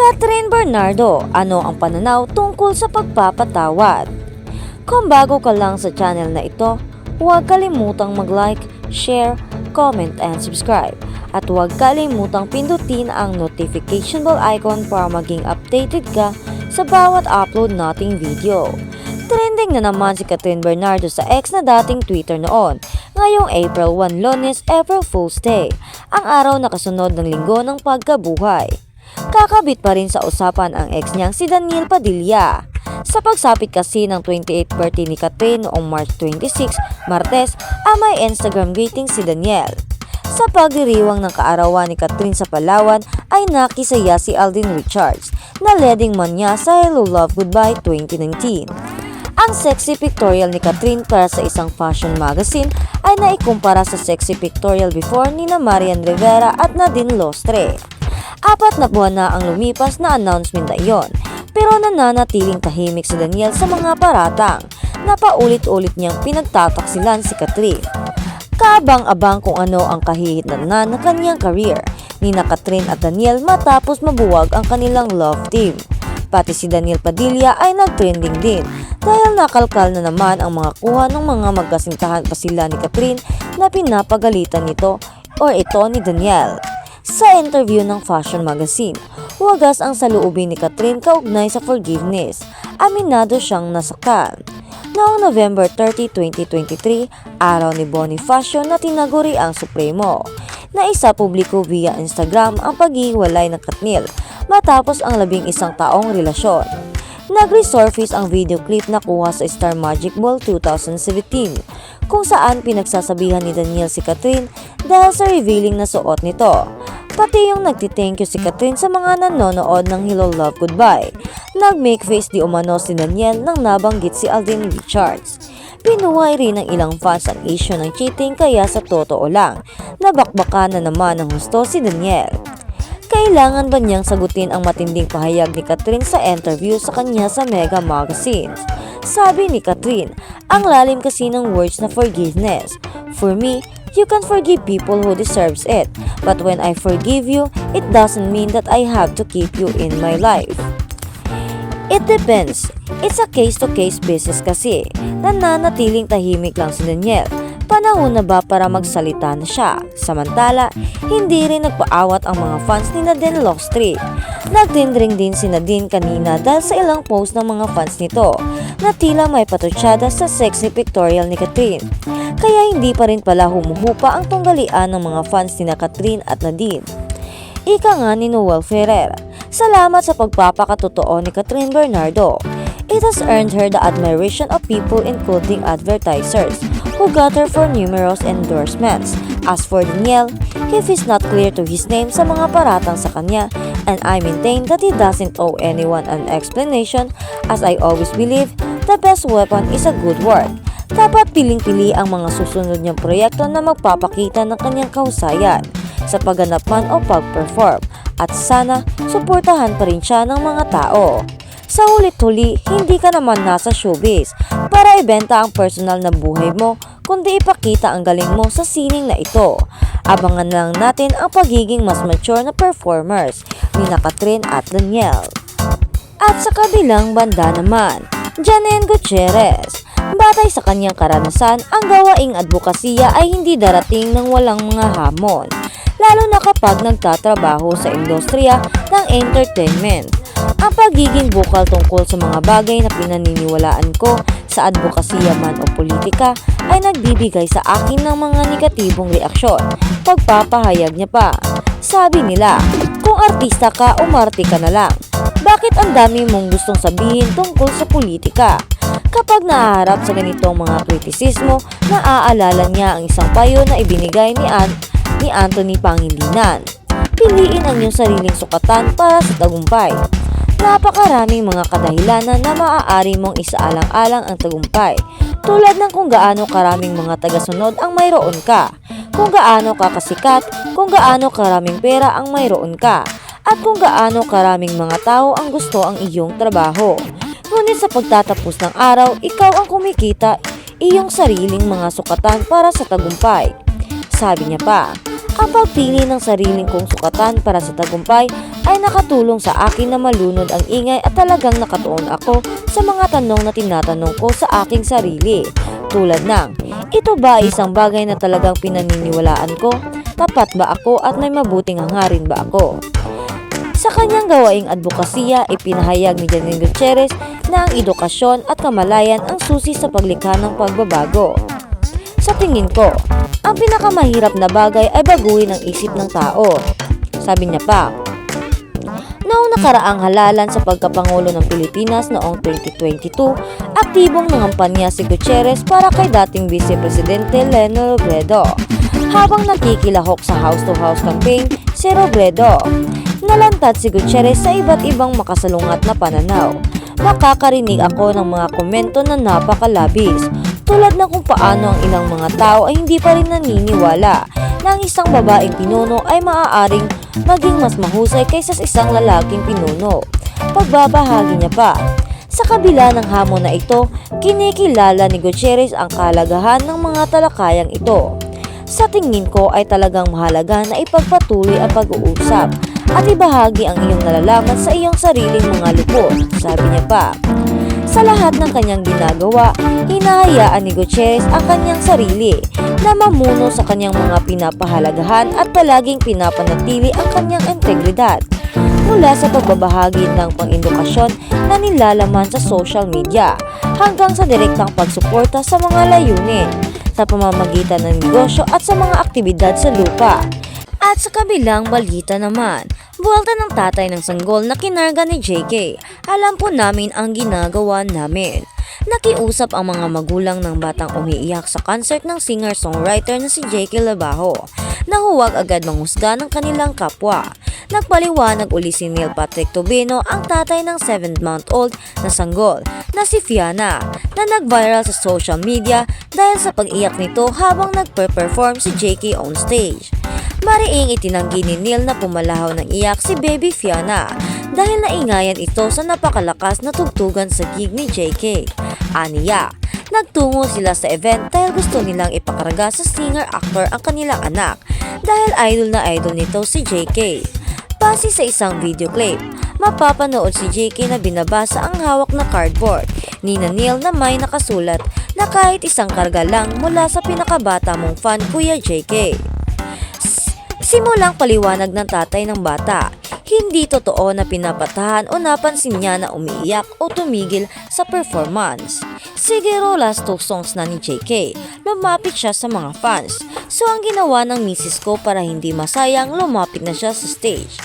Catherine Bernardo, ano ang pananaw tungkol sa pagpapatawad? Kung bago ka lang sa channel na ito, huwag kalimutang mag-like, share, comment, and subscribe. At huwag kalimutang pindutin ang notification bell icon para maging updated ka sa bawat upload nating video. Trending na naman si Catherine Bernardo sa ex na dating Twitter noon, ngayong April 1 Lunes, April Fool's Day, ang araw na kasunod ng linggo ng pagkabuhay. Kakabit pa rin sa usapan ang ex niyang si Daniel Padilla. Sa pagsapit kasi ng 28th birthday ni Catherine noong March 26, Martes, may Instagram greeting si Daniel. Sa pagdiriwang ng kaarawan ni Catherine sa Palawan ay nakisaya si Alden Richards na leading man niya sa Hello Love Goodbye 2019. Ang sexy pictorial ni Catherine para sa isang fashion magazine ay naikumpara sa sexy pictorial before ni na Marian Rivera at Nadine Lostre. 4 na buwan na ang lumipas na announcement na iyon, pero nananatiling tahimik si Daniel sa mga paratang na paulit-ulit niyang pinagtataksilan si Catherine. Kaabang-abang kung ano ang kahihitnan na kanyang career ni na Catherine at Daniel matapos mabuwag ang kanilang love team. Pati si Daniel Padilla ay nag-trending din dahil nakalkal na naman ang mga kuha ng mga magkasintahan pa sila ni Catherine na pinapagalitan nito o ito ni Daniel. Sa interview ng fashion magazine, wagas ang saloobin ni Catherine kaugnay sa forgiveness. Aminado siyang nasaktan. Noong November 30, 2023, araw ni Bonifacio na tinaguri ang Supremo, na isa publiko via Instagram ang paghiwalay ng Katniel matapos ang 11 taong relasyon. Nag-resurface ang video clip na kuha sa Star Magic Ball 2017 kung saan pinagsasabihan ni Daniel si Catherine dahil sa revealing na suot nito. Pati yung nagti-thank you si Catherine sa mga nanonood ng Hello Love Goodbye. Nag-make face di umano si Daniel nang nabanggit si Alden Richards. Pinuhay rin ng ilang fans ang issue ng cheating kaya sa totoo lang, nabakbakan na naman ng husto si Daniel. Kailangan ba niyang sagutin ang matinding pahayag ni Catherine sa interview sa kanya sa Mega Magazines? Sabi ni Catherine, ang lalim kasi ng words na forgiveness. For me, you can forgive people who deserves it. But when I forgive you, it doesn't mean that I have to keep you in my life. It depends. It's a case-to-case basis kasi. Nananatiling tahimik lang si Daniel. Panahon na ba para magsalita na siya? Samantala, hindi rin nagpaawat ang mga fans ni Nadine Lostre. Nagtindring din si Nadine kanina dahil sa ilang post ng mga fans nito na tila may patutsada sa sexy pictorial ni Catherine. Kaya hindi pa rin pala humuhupa ang tunggalian ng mga fans ni na Catherine at Nadine. Ika nga ni Noel Ferrer, salamat sa pagpapakatotoo ni Catherine Bernardo. It has earned her the admiration of people including advertisers who got her for numerous endorsements. As for Daniel, if he's not clear to his name sa mga paratang sa kanya, and I maintain that he doesn't owe anyone an explanation, as I always believe, the best weapon is a good word. Dapat piling-pili ang mga susunod niyang proyekto na magpapakita ng kanyang kahusayan sa pagganap man o pag-perform, at sana suportahan pa rin siya ng mga tao. Sa hulit-huli, hindi ka naman nasa showbiz para ibenta ang personal na buhay mo, kundi ipakita ang galing mo sa sining na ito. Abangan lang natin ang pagiging mas mature na performers ni na Catherine at Daniel. At sa kabilang banda naman, Janine Gutierrez. Batay sa kanyang karanasan, ang gawaing advokasya ay hindi darating ng walang mga hamon, lalo na kapag nagtatrabaho sa industriya ng entertainment. Ang pagiging bukal tungkol sa mga bagay na pinaniniwalaan ko sa advokasya man o politika ay nagbibigay sa akin ng mga negatibong reaksyon. Pagpapahayag niya pa, sabi nila, kung artista ka, umarte ka na lang. Bakit ang dami mong gustong sabihin tungkol sa politika? Kapag naaharap sa ganitong mga kritisismo, naaalala niya ang isang payo na ibinigay ni Anthony Pangilinan. Piliin ang iyong sariling sukatan para sa tagumpay. Napakaraming mga kadahilanan na maaari mong isaalang-alang ang tagumpay, tulad ng kung gaano karaming mga tagasunod ang mayroon ka, kung gaano ka kasikat, kung gaano karaming pera ang mayroon ka, at kung gaano karaming mga tao ang gusto ang iyong trabaho. Ngunit sa pagtatapos ng araw, ikaw ang kumikita iyong sariling mga sukatan para sa tagumpay. Sabi niya pa, ang pagpili ng sariling kong sukatan para sa tagumpay ay nakatulong sa akin na malunod ang ingay at talagang nakatuon ako sa mga tanong na tinatanong ko sa aking sarili. Tulad ng, ito ba ay isang bagay na talagang pinaniniwalaan ko? Tapat ba ako at may mabuting hangarin ba ako? Sa kanyang gawaing advokasya, ipinahayag ni Janine Gutierrez na ang edukasyon at kamalayan ang susi sa paglikha ng pagbabago. Sa tingin ko, ang pinakamahirap na bagay ay baguhin ang isip ng tao. Sabi niya pa, noong nakaraang halalan sa pagkapangulo ng Pilipinas noong 2022, aktibong nangampanya si Gutierrez para kay dating Vice Presidente Leni Robredo. Habang nakikilahok sa house-to-house campaign si Robredo, nalantad si Gutierrez sa iba't ibang makasalungat na pananaw. Nakakarinig ako ng mga komento na napakalabis, tulad ng kung paano ang ilang mga tao ay hindi pa rin naniniwala na ang isang babaeng pinuno ay maaaring maging mas mahusay kaysa sa isang lalaking pinuno. Pagbabahagi niya pa, sa kabila ng hamon na ito, kinikilala ni Gutierrez ang kahalagahan ng mga talakayang ito. Sa tingin ko ay talagang mahalaga na ipagpatuloy ang pag-uusap at ibahagi ang iyong nalalaman sa iyong sariling mga lupot, sabi niya pa. Sa lahat ng kanyang ginagawa, hinahayaan ni Gutierrez ang kanyang sarili na mamuno sa kanyang mga pinapahalagahan at palaging pinapanatili ang kanyang integridad. Mula sa pagbabahagi ng pang-edukasyon na nilalaman sa social media hanggang sa direktang pagsuporta sa mga layunin sa pamamagitan ng negosyo at sa mga aktibidad sa lupa. At sa kabilang balita naman, buwalta ng tatay ng sanggol na kinarga ni JK. Alam po namin ang ginagawa namin. Nakiusap ang mga magulang ng batang umiiyak sa concert ng singer-songwriter na si JK Labajo na huwag agad manghusga ng kanilang kapwa. Nagpaliwanag uli si Neil Patrick Tobino, ang tatay ng 7-month-old na sanggol na si Fiona, na nag-viral sa social media dahil sa pag-iyak nito habang nagpe-perform si JK on stage. Mariing itinanggi ni Neil na pumalahaw ng iyak si Baby Fiona dahil naingayan ito sa napakalakas na tugtugan sa gig ni JK. Aniya, nagtungo sila sa event dahil gusto nilang ipakarga sa singer-actor ang kanilang anak dahil idol na idol nito si JK. Base sa isang video clip, mapapanood si JK na binabasa ang hawak na cardboard ni Neil na may nakasulat na kahit isang karga lang mula sa pinakabata mong fan, Kuya JK. Simulang paliwanag ng tatay ng bata, hindi totoo na pinapatahan o napansin niya na umiiyak o tumigil sa performance. Siguro last 2 songs na ni JK, lumapit siya sa mga fans. So ang ginawa ng misis ko para hindi masayang, lumapit na siya sa stage.